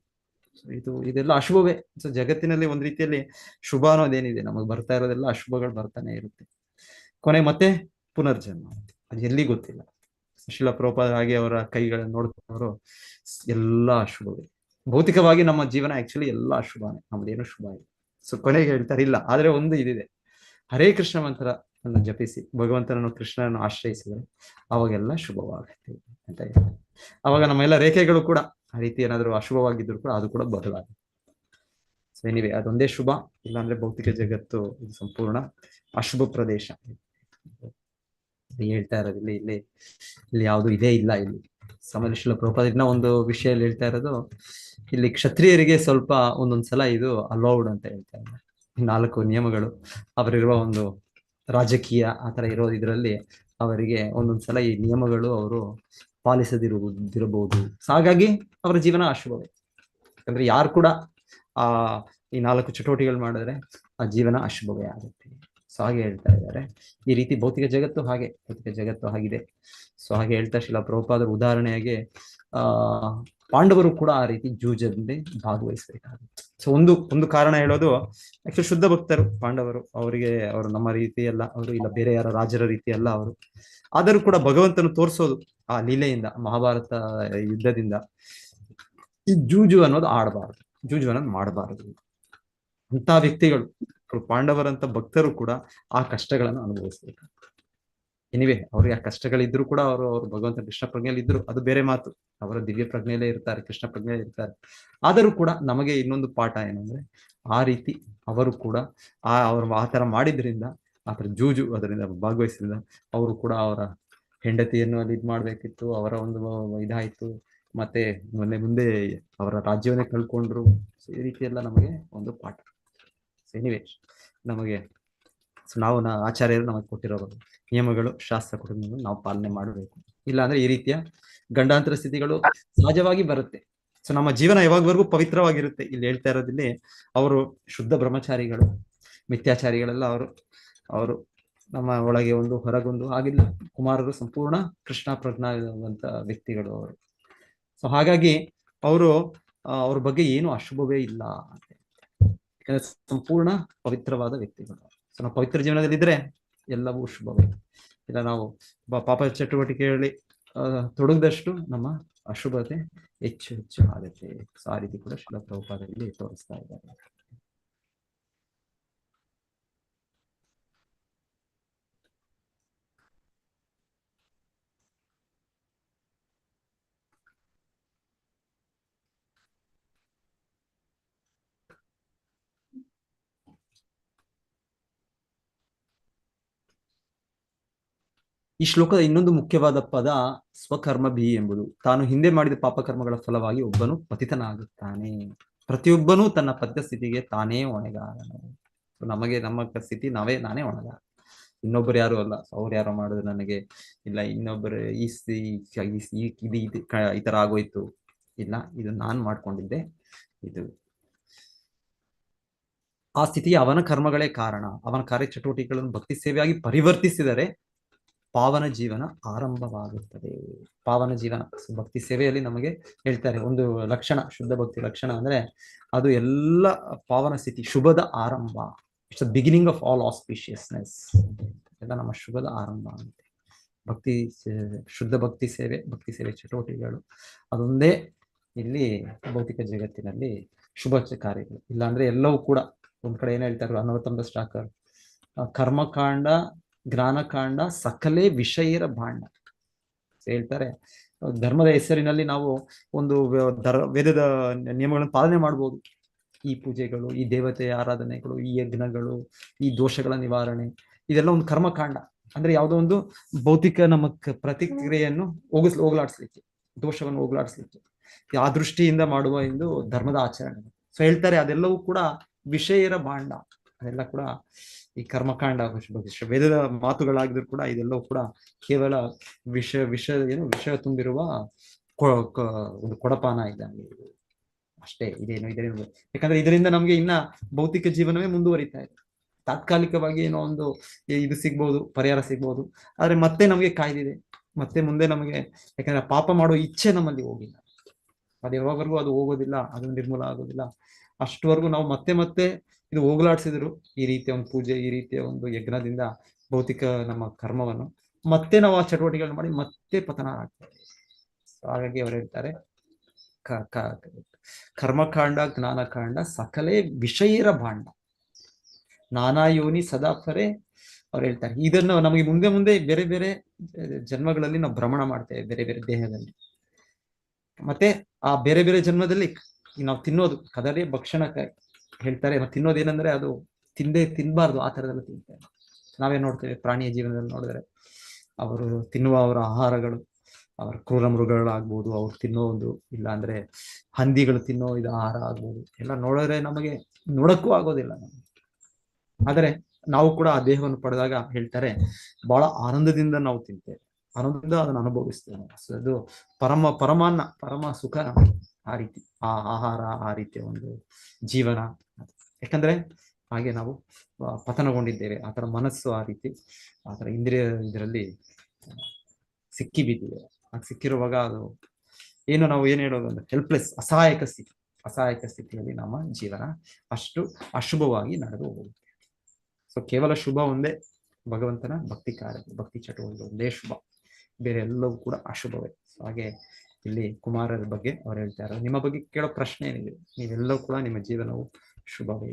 ಸೊ ಇದೆಲ್ಲ ಅಶುಭವೇ. ಸೊ ಜಗತ್ತಿನಲ್ಲಿ ಒಂದ್ ರೀತಿಯಲ್ಲಿ ಶುಭ ಅನ್ನೋದೇನಿದೆ, ನಮಗ್ ಬರ್ತಾ ಇರೋದೆಲ್ಲ ಅಶುಭಗಳು ಬರ್ತಾನೆ ಇರುತ್ತೆ. ಕೊನೆ ಮತ್ತೆ ಪುನರ್ಜನ್ಮ, ಅದು ಎಲ್ಲಿ ಗೊತ್ತಿಲ್ಲ. ಶ್ರೀಲ ಪ್ರಭುಪಾದ ಹಾಗೆ ಅವರ ಕೈಗಳನ್ನು ನೋಡ್ತವರು ಎಲ್ಲ ಅಶುಭವೇ. ಭೌತಿಕವಾಗಿ ನಮ್ಮ ಜೀವನ ಆಕ್ಚುಲಿ ಎಲ್ಲ ಅಶುಭನೇ, ನಮ್ದೇನು ಶುಭ ಇಲ್ಲ. ಸೊ ಕೊನೆಗೆ ಹೇಳ್ತಾರೆ, ಇಲ್ಲ ಆದ್ರೆ ಒಂದು ಇದಿದೆ, ಹರೇ ಕೃಷ್ಣ ಮಂತ್ರವನ್ನು ಜಪಿಸಿ ಭಗವಂತನನ್ನು ಕೃಷ್ಣನನ್ನು ಆಶ್ರಯಿಸಿದರೆ ಅವಾಗೆಲ್ಲ ಶುಭವಾಗುತ್ತೆ ಅಂತ ಹೇಳ್ತಾರೆ. ಅವಾಗ ನಮ್ಮೆಲ್ಲ ರೇಖೆಗಳು ಕೂಡ ಆ ರೀತಿ ಏನಾದ್ರು ಅಶುಭವಾಗಿದ್ರು ಕೂಡ ಅದು ಕೂಡ ಬದಲಾಗುತ್ತೆ. ಸೊ ಎನಿವೆ ಅದೊಂದೇ ಶುಭ, ಇಲ್ಲಾಂದ್ರೆ ಭೌತಿಕ ಜಗತ್ತು ಇದು ಸಂಪೂರ್ಣ ಅಶುಭ ಪ್ರದೇಶ. ಹೇಳ್ತಾ ಇರೋದು ಇಲ್ಲಿ ಯಾವುದು ಇದೇ ಇಲ್ಲ. ಇಲ್ಲಿ ಶ್ರೀಲ ಪ್ರಭುಪಾದ ಒಂದು ವಿಷಯಲ್ಲಿ ಹೇಳ್ತಾ ಇರೋದು, ಇಲ್ಲಿ ಕ್ಷತ್ರಿಯರಿಗೆ ಸ್ವಲ್ಪ ಒಂದೊಂದ್ಸಲ ಇದು ಅಲೌಡ್ ಅಂತ ಹೇಳ್ತಾ ಇದ್ದಾರೆ. 4 ನಿಯಮಗಳು ಅವರಿರುವ ಒಂದು ರಾಜಕೀಯ ಆತರ ಇರೋದ್ರಲ್ಲಿ ಅವರಿಗೆ ಒಂದೊಂದ್ಸಲ ಈ ನಿಯಮಗಳು ಅವರು ಪಾಲಿಸದಿರಬಹುದು. ಹಾಗಾಗಿ ಅವರ ಜೀವನ ಅಶುಭವೇ. ಯಾಕಂದ್ರೆ ಯಾರು ಕೂಡ ಈ 4 ಚಟುವಟಿಕೆಗಳು ಮಾಡಿದ್ರೆ ಆ ಜೀವನ ಅಶುಭವೇ ಆಗುತ್ತೆ. ಸೊ ಹಾಗೆ ಹೇಳ್ತಾ ಇದ್ದಾರೆ. ಈ ರೀತಿ ಭೌತಿಕ ಜಗತ್ತು ಆಗಿದೆ. ಸೊ ಹಾಗೆ ಹೇಳ್ತಾ ಶ್ರೀಲ ಪ್ರಭುಪಾದರು ಉದಾಹರಣೆಯಾಗಿ ಪಾಂಡವರು ಕೂಡ ಆ ರೀತಿ ಜೂಜಲ್ಲಿ ಭಾಗವಹಿಸಬೇಕಾಗುತ್ತೆ. ಸೊ ಒಂದು ಕಾರಣ ಹೇಳೋದು, ಆಕ್ಚುಲಿ ಶುದ್ಧ ಭಕ್ತರು ಪಾಂಡವರು, ಅವರು ನಮ್ಮ ರೀತಿ ಅಲ್ಲ, ಅವರು ಇಲ್ಲ ಬೇರೆ ಯಾರ ರಾಜರ ರೀತಿ ಅಲ್ಲ ಅವರು. ಆದರೂ ಕೂಡ ಭಗವಂತನು ತೋರಿಸೋದು ಆ ಲೀಲೆಯಿಂದ, ಮಹಾಭಾರತ ಯುದ್ಧದಿಂದ, ಈ ಜೂಜು ಅನ್ನೋದು ಆಡಬಾರದು, ಜೂಜು ಅನ್ನೋದು ಮಾಡಬಾರದು. ಅಂತ ವ್ಯಕ್ತಿಗಳು ಪಾಂಡವರಂತ ಭಕ್ತರು ಕೂಡ ಆ ಕಷ್ಟಗಳನ್ನು ಅನುಭವಿಸ್ಬೇಕು. ಎನಿವೆ ಅವ್ರಿಗೆ ಆ ಕಷ್ಟಗಳಿದ್ರು ಕೂಡ ಅವರು ಭಗವಂತ ಕೃಷ್ಣ ಪ್ರಜ್ಞೆಯಲ್ಲಿ ಇದ್ರು, ಅದು ಬೇರೆ ಮಾತು. ಅವರ ದಿವ್ಯ ಪ್ರಜ್ಞೆಯಲ್ಲೇ ಇರ್ತಾರೆ, ಕೃಷ್ಣ ಪ್ರಜ್ಞೆಯಲ್ಲಿ ಇರ್ತಾರೆ. ಆದರೂ ಕೂಡ ನಮಗೆ ಇನ್ನೊಂದು ಪಾಠ ಏನಂದ್ರೆ, ಆ ರೀತಿ ಅವರು ಕೂಡ ಅವರು ಆ ತರ ಮಾಡಿದ್ರಿಂದ, ಆ ತರ ಜೂಜು ಅದರಿಂದ ಭಾಗವಹಿಸಿದ್ರಿಂದ ಅವರು ಕೂಡ ಅವರ ಹೆಂಡತಿಯನ್ನು ಅಲ್ಲಿ ಮಾಡ್ಬೇಕಿತ್ತು, ಅವರ ಒಂದು ಇದಾಯ್ತು, ಮತ್ತೆ ಮುಂದೆ ಅವರ ರಾಜ್ಯವನ್ನೇ ಕಳ್ಕೊಂಡ್ರು. ಈ ರೀತಿ ಎಲ್ಲ ನಮಗೆ ಒಂದು ಪಾಠ. ಎನಿವೆ ನಮಗೆ ನಾವು ಆಚಾರ್ಯರು ನಮಗೆ ಕೊಟ್ಟಿರೋ ನಿಯಮಗಳು, ಶಾಸ್ತ್ರ ಕೊಟ್ಟಿರೋ ನಾವು ಪಾಲನೆ ಮಾಡಬೇಕು. ಇಲ್ಲಾಂದ್ರೆ ಈ ರೀತಿಯ ಗಂಡಾಂತರ ಸ್ಥಿತಿಗಳು ಸಹಜವಾಗಿ ಬರುತ್ತೆ. ಸೊ ನಮ್ಮ ಜೀವನ ಯಾವಾಗವರೆಗೂ ಪವಿತ್ರವಾಗಿರುತ್ತೆ. ಇಲ್ಲಿ ಹೇಳ್ತಾ ಇರೋದಿಲ್ಲಿ ಅವರು ಶುದ್ಧ ಬ್ರಹ್ಮಚಾರಿಗಳು, ಮಿಥ್ಯಾಚಾರಿಗಳೆಲ್ಲ ಅವರು ನಮ್ಮ ಒಳಗೆ ಒಂದು ಹೊರಗೊಂದು ಆಗಿಲ್ಲ. ಕುಮಾರರು ಸಂಪೂರ್ಣ ಕೃಷ್ಣ ಪ್ರಜ್ಞಾವಂತ ವ್ಯಕ್ತಿಗಳು ಅವರು. ಸೊ ಹಾಗಾಗಿ ಅವರು ಅವ್ರ ಬಗ್ಗೆ ಏನು ಅಶುಭವೇ ಇಲ್ಲ ಅಂತ. ಯಾಕಂದ್ರೆ ಸಂಪೂರ್ಣ ಪವಿತ್ರವಾದ ವ್ಯಕ್ತಿಗಳು. ಸೊ ನಾವು ಪವಿತ್ರ ಜೀವನದಲ್ಲಿ ಇದ್ರೆ ಎಲ್ಲವೂ ಶುಭವೇ. ಇಲ್ಲ ನಾವು ಪಾಪ ಚಟುವಟಿಕೆಗಳಲ್ಲಿ ತೊಡಗಿದಷ್ಟು ನಮ್ಮ ಅಶುಭತೆ ಹೆಚ್ಚು ಹೆಚ್ಚು ಆಗುತ್ತೆ. ಸೊ ಆ ರೀತಿ ಕೂಡ ಶ್ರೀಲ ಪ್ರಭುಪಾದರಲ್ಲಿ ತೋರಿಸ್ತಾ ಇದ್ದಾರೆ. ಈ ಶ್ಲೋಕದ ಇನ್ನೊಂದು ಮುಖ್ಯವಾದ ಪದ ಸ್ವಕರ್ಮ ಭಿ ಎಂಬುದು. ತಾನು ಹಿಂದೆ ಮಾಡಿದ ಪಾಪಕರ್ಮಗಳ ಫಲವಾಗಿ ಒಬ್ಬನು ಪತಿತನಾಗುತ್ತಾನೆ. ಪ್ರತಿಯೊಬ್ಬನೂ ತನ್ನ ಪತಿತ ಸ್ಥಿತಿಗೆ ತಾನೇ ಹೊಣೆಗಾರನು. ನಮಗೆ ನಮ್ಮ ಸ್ಥಿತಿ ನಾನೇ ಹೊಣೆಗಾರ, ಇನ್ನೊಬ್ಬರು ಯಾರು ಅಲ್ಲ. ಅವ್ರು ಯಾರೋ ಮಾಡಿದ್ರು ನನಗೆ, ಇಲ್ಲ ಇನ್ನೊಬ್ಬರು ಈ ತರ ಆಗೋಯ್ತು, ಇಲ್ಲ ಇದು ನಾನ್ ಮಾಡ್ಕೊಂಡಿದ್ದೆ. ಇದು ಆ ಸ್ಥಿತಿಗೆ ಅವನ ಕರ್ಮಗಳೇ ಕಾರಣ. ಅವನ ಕಾರ್ಯಚಟುವಟಿಕೆಗಳನ್ನು ಭಕ್ತಿ ಸೇವೆಯಾಗಿ ಪರಿವರ್ತಿಸಿದರೆ ಪಾವನ ಜೀವನ ಆರಂಭವಾಗುತ್ತದೆ. ಪಾವನ ಜೀವನ ಭಕ್ತಿ ಸೇವೆಯಲ್ಲಿ ನಮಗೆ ಹೇಳ್ತಾರೆ ಒಂದು ಲಕ್ಷಣ, ಶುದ್ಧ ಭಕ್ತಿ ಲಕ್ಷಣ ಅಂದ್ರೆ ಅದು ಎಲ್ಲ ಪಾವನ ಸ್ಥಿತಿ, ಶುಭದ ಆರಂಭ. It's the beginning of all auspiciousness. ಎಲ್ಲ ನಮ್ಮ ಶುಭದ ಆರಂಭ ಅಂತೆ. ಭಕ್ತಿ ಶುದ್ಧ ಭಕ್ತಿ ಸೇವೆ ಚಟುವಟಿಕೆಗಳು ಅದೊಂದೇ ಇಲ್ಲಿ ಭೌತಿಕ ಜಗತ್ತಿನಲ್ಲಿ ಶುಭ ಕಾರ್ಯಗಳು. ಇಲ್ಲಾಂದ್ರೆ ಎಲ್ಲವೂ ಕೂಡ ಒಂದ್ ಕಡೆ ಏನ್ ಹೇಳ್ತಾರೆ ಅನವತ್ತಂಬ ಸ್ಟಾಕರ್, ಕರ್ಮಕಾಂಡ ಜ್ಞಾನಕಾಂಡ ಸಕಲೇ ವಿಷಯರ ಭಾಂಡ ಹೇಳ್ತಾರೆ. ಧರ್ಮದ ಹೆಸರಿನಲ್ಲಿ ನಾವು ಒಂದು ವೇದದ ನಿಯಮಗಳನ್ನು ಪಾಲನೆ ಮಾಡ್ಬೋದು. ಈ ಪೂಜೆಗಳು, ಈ ದೇವತೆಯ ಆರಾಧನೆಗಳು, ಈ ಯಜ್ಞಗಳು, ಈ ದೋಷಗಳ ನಿವಾರಣೆ, ಇದೆಲ್ಲ ಒಂದು ಕರ್ಮಕಾಂಡ. ಅಂದ್ರೆ ಯಾವುದೋ ಒಂದು ಭೌತಿಕ ನಮ್ಮ ಪ್ರತಿಕ್ರಿಯೆಯನ್ನು ಹೋಗ್ಲಾಡಿಸ್ಲಿಕ್ಕೆ, ದೋಷವನ್ನು ಹೋಗ್ಲಾಡಿಸ್ಲಿಕ್ಕೆ ಆ ದೃಷ್ಟಿಯಿಂದ ಮಾಡುವ ಎಂದು ಧರ್ಮದ ಆಚರಣೆ. ಸೊ ಹೇಳ್ತಾರೆ ಅದೆಲ್ಲವೂ ಕೂಡ ವಿಷಯರ ಭಾಂಡ. ಅದೆಲ್ಲ ಕೂಡ ಈ ಕರ್ಮಕಾಂಡ ವೇದದ ಮಾತುಗಳಾಗಿದ್ರು ಕೂಡ ಇದೆಲ್ಲವೂ ಕೂಡ ಕೇವಲ ವಿಷಯ ತುಂಬಿರುವ ಒಂದು ಕೊಡಪಾನ ಇದ್ದಂಗೆ ಅಷ್ಟೇ. ಇದರೇನು ಯಾಕಂದ್ರೆ ಇದರಿಂದ ನಮ್ಗೆ ಇನ್ನ ಭೌತಿಕ ಜೀವನವೇ ಮುಂದುವರಿತಾ ಇದೆ. ತಾತ್ಕಾಲಿಕವಾಗಿ ಏನೋ ಒಂದು ಇದು ಸಿಗ್ಬೋದು, ಪರಿಹಾರ ಸಿಗ್ಬೋದು, ಆದ್ರೆ ಮತ್ತೆ ನಮಗೆ ಕಾಯ್ದಿದೆ, ಮತ್ತೆ ಮುಂದೆ ನಮಗೆ. ಯಾಕಂದ್ರೆ ಪಾಪ ಮಾಡೋ ಇಚ್ಛೆ ನಮ್ಮಲ್ಲಿ ಹೋಗಿಲ್ಲ. ಅದು ಯಾವಾಗವರೆಗೂ ಅದು ಹೋಗೋದಿಲ್ಲ, ಅದು ನಿರ್ಮೂಲ ಆಗೋದಿಲ್ಲ. ಅಷ್ಟವರೆಗೂ ನಾವು ಮತ್ತೆ ಇದು ಹೋಗ್ಲಾಡ್ಸಿದ್ರು ಈ ರೀತಿಯ ಒಂದು ಪೂಜೆ, ಈ ರೀತಿಯ ಒಂದು ಯಜ್ಞದಿಂದ ಭೌತಿಕ ನಮ್ಮ ಕರ್ಮವನ್ನು ಮತ್ತೆ ನಾವು ಆ ಚಟುವಟಿಕೆಗಳನ್ನು ಮಾಡಿ ಮತ್ತೆ ಪತನ ಆಗ್ತದೆ. ಹಾಗಾಗಿ ಅವ್ರು ಹೇಳ್ತಾರೆ ಕರ್ಮಕಾಂಡ ಜ್ಞಾನಕಾಂಡ ಸಕಲೇ ವಿಷಯರ ಭಾಂಡ ನಾನಾ ಯೋನಿ ಸದಾಫರೆ. ಅವ್ರು ಹೇಳ್ತಾರೆ ಇದನ್ನು ನಮಗೆ ಮುಂದೆ ಬೇರೆ ಬೇರೆ ಜನ್ಮಗಳಲ್ಲಿ ನಾವು ಭ್ರಮಣ ಮಾಡ್ತೇವೆ, ಬೇರೆ ಬೇರೆ ದೇಹದಲ್ಲಿ. ಮತ್ತೆ ಆ ಬೇರೆ ಬೇರೆ ಜನ್ಮದಲ್ಲಿ ನಾವು ತಿನ್ನೋದು ಕದರಿ ಭಕ್ಷಣ ಹೇಳ್ತಾರೆ. ತಿನ್ನೋದೇನಂದ್ರೆ ಅದು ತಿನ್ಬಾರ್ದು, ಆ ತರದೆಲ್ಲ ತಿಂತಾರೆ. ನಾವೇ ನೋಡ್ತೇವೆ ಪ್ರಾಣಿಯ ಜೀವನದಲ್ಲಿ ನೋಡಿದ್ರೆ ಅವರು ತಿನ್ನುವ ಅವರ ಆಹಾರಗಳು, ಅವರ ಕ್ರೂರ ಮೃಗಗಳಾಗ್ಬೋದು, ಅವ್ರು ತಿನ್ನೋದು, ಇಲ್ಲ ಅಂದ್ರೆ ಹಂದಿಗಳು ತಿನ್ನೋ ಇದು ಆಹಾರ ಆಗ್ಬೋದು, ಎಲ್ಲ ನೋಡಿದ್ರೆ ನಮಗೆ ನೋಡಕ್ಕೂ ಆಗೋದಿಲ್ಲ. ಆದರೆ ನಾವು ಕೂಡ ಆ ದೇಹವನ್ನು ಪಡೆದಾಗ ಹೇಳ್ತಾರೆ ಬಹಳ ಆನಂದದಿಂದ ನಾವು ತಿಂತೇವೆ, ಆನಂದದಿಂದ ಅದನ್ನು ಅನುಭವಿಸ್ತೇವೆ. ಅದು ಪರಮಾನ್ನ, ಪರಮ ಸುಖ. ಆ ರೀತಿ ಆ ಆಹಾರ, ಆ ರೀತಿಯ ಒಂದು ಜೀವನ. ಯಾಕಂದ್ರೆ ಹಾಗೆ ನಾವು ಪತನಗೊಂಡಿದ್ದೇವೆ, ಆತರ ಮನಸ್ಸು ಆ ರೀತಿ ಆತರ ಇಂದ್ರಿಯ ಇದರಲ್ಲಿ ಸಿಕ್ಕಿ ಬಿದ್ದಿದೆ. ಅದು ಸಿಕ್ಕಿರುವಾಗ ಅದು ಏನು ನಾವು ಏನ್ ಹೇಳೋದು ಅಂದ್ರೆ ಹೆಲ್ಪ್ಲೆಸ್, ಅಸಹಾಯಕ ಸ್ಥಿತಿಯಲ್ಲಿ ನಮ್ಮ ಜೀವನ ಅಷ್ಟು ಅಶುಭವಾಗಿ ನಡೆದು ಹೋಗುತ್ತೆ. ಸೊ ಕೇವಲ ಶುಭ ಒಂದೇ ಭಗವಂತನ ಭಕ್ತಿ ಕಾರ್ಯ, ಭಕ್ತಿ ಚಟುವಟಿಕೆ ಒಂದೇ ಶುಭ, ಬೇರೆ ಎಲ್ಲವೂ ಕೂಡ ಅಶುಭವೇ. ಹಾಗೆ ಇಲ್ಲಿ ಕುಮಾರರ ಬಗ್ಗೆ ಅವ್ರು ಹೇಳ್ತಾರೆ, ನಿಮ್ಮ ಬಗ್ಗೆ ಕೇಳೋ ಪ್ರಶ್ನೆ ಏನಿದೆ, ನೀವೆಲ್ಲವೂ ಕೂಡ ನಿಮ್ಮ ಜೀವನವು ಶುಭವೇ.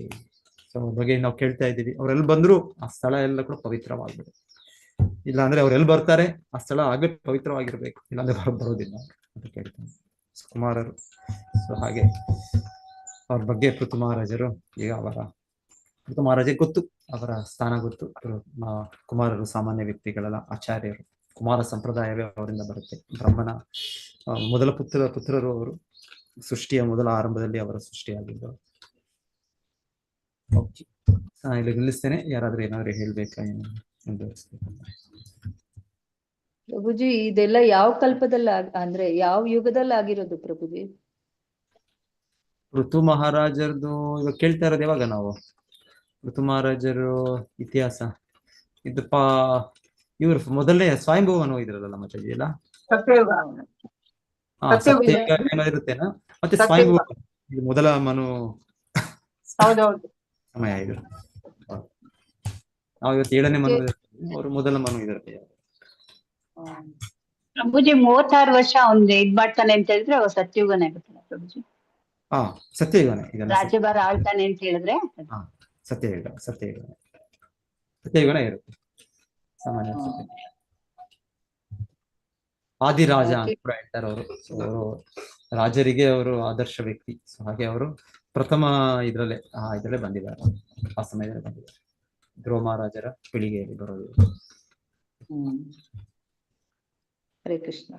ಸೊ ಬಗ್ಗೆ ನಾವು ಕೇಳ್ತಾ ಇದ್ದೀವಿ, ಅವ್ರೆಲ್ಲಿ ಬಂದ್ರು ಆ ಸ್ಥಳ ಎಲ್ಲ ಕೂಡ ಪವಿತ್ರವಾಗ್ಬೇಕು. ಇಲ್ಲ ಅಂದ್ರೆ ಅವ್ರೆಲ್ಲಿ ಬರ್ತಾರೆ ಆ ಸ್ಥಳ ಹಾಗೆ ಪವಿತ್ರವಾಗಿರ್ಬೇಕು, ಇಲ್ಲಾಂದ್ರೆ ಬರೋದಿಲ್ಲ ಅಂತ ಕೇಳ್ತಾನೆ ಕುಮಾರರು. ಸೊ ಹಾಗೆ ಅವ್ರ ಬಗ್ಗೆ ಪೃಥು ಮಹಾರಾಜರು, ಈಗ ಪೃಥು ಮಹಾರಾಜರಿಗೆ ಗೊತ್ತು, ಅವರ ಸ್ಥಾನ ಗೊತ್ತು. ಕುಮಾರರು ಸಾಮಾನ್ಯ ವ್ಯಕ್ತಿಗಳಲ್ಲ, ಆಚಾರ್ಯರು. ಕುಮಾರ ಸಂಪ್ರದಾಯವೇ ಅವರಿಂದ ಬರುತ್ತೆ. ಬ್ರಹ್ಮನ ಮೊದಲ ಪುತ್ರರು ಅವರು. ಸೃಷ್ಟಿಯ ಮೊದಲ ಆರಂಭದಲ್ಲಿ ಅವರ ಸೃಷ್ಟಿಯಾಗಿದ್ದು. ಇಲ್ಲಿ ನಿಲ್ಲಿಸ್ತೇನೆ. ಯಾರಾದ್ರೂ ಏನಾದ್ರು ಹೇಳ್ಬೇಕಾ, ಪ್ರಭುಜಿ ಇದೆಲ್ಲ ಯಾವ ಕಲ್ಪದಲ್ಲಿ ಅಂದ್ರೆ ಯಾವ ಯುಗದಲ್ಲಿ ಆಗಿರೋದು ಪ್ರಭುಜಿ? ಋತು ಮಹಾರಾಜರದು ಇವಾಗ ಕೇಳ್ತಾ ಇರೋದು ಯಾವಾಗ ನಾವು? ಋತು ಮಹಾರಾಜರು ಇತಿಹಾಸ ಇದು ಇವ್ರು ಮೊದಲನೇ ಸ್ವಯಂಭುವನು ಇದ್ರಲ್ಲ ಮಚಾಜಿ ಎಲ್ಲ. ಸತ್ಯಯುಗ ಏನೋ ಇರುತ್ತೇನಾ, ಮತ್ತೆ ಸ್ವಯಂಭೂ ಇದು ಮೊದಲ ಮನು ಹೌದೌದು. ಸಮಯ ಇದು. ನಾವು ಇವತ್ತು 7ನೇ ಮನು ಅವರು ಮೊದಲ ಮನು ಇರುತ್ತೆ. ಪ್ರಭುಜಿ 36 ವರ್ಷ ಅವ್ನ್ ಇದ್ ಮಾಡ್ತಾನೆ ಅಂತ ಹೇಳಿದ್ರೆ ಅವ ಸತ್ಯುಗನೇ ಆಗುತ್ತಲ್ಲ ಪ್ರಭುಜಿ. ಸತ್ಯಯುಗನೇ ಇದೆಲ್ಲ. ರಾಜ್ಯಭಾರ ಆಳ್ತಾನೆ ಅಂತ ಹೇಳಿದ್ರೆ ಸತ್ಯಯುಗನೇ ಇರುತ್ತೆ ಸಾಮಾನ್ಯ. ಆದಿರಾಜ ಅಂತ ಕೂಡ ಹೇಳ್ತಾರೆ ಅವರು. ಅವರು ರಾಜರಿಗೆ ಅವರು ಆದರ್ಶ ವ್ಯಕ್ತಿ. ಸೊ ಹಾಗೆ ಅವರು ಪ್ರಥಮ ಇದ್ರಲ್ಲೇ ಬಂದಿದ್ದಾರೆ, ಆ ಸಮಯದಲ್ಲಿ ಬಂದಿದ್ದಾರೆ. ಧ್ರುವ ಮಹಾರಾಜರ ಪೀಳಿಗೆಯಲ್ಲಿ ಬರೋದು. ಹರೇ ಕೃಷ್ಣ.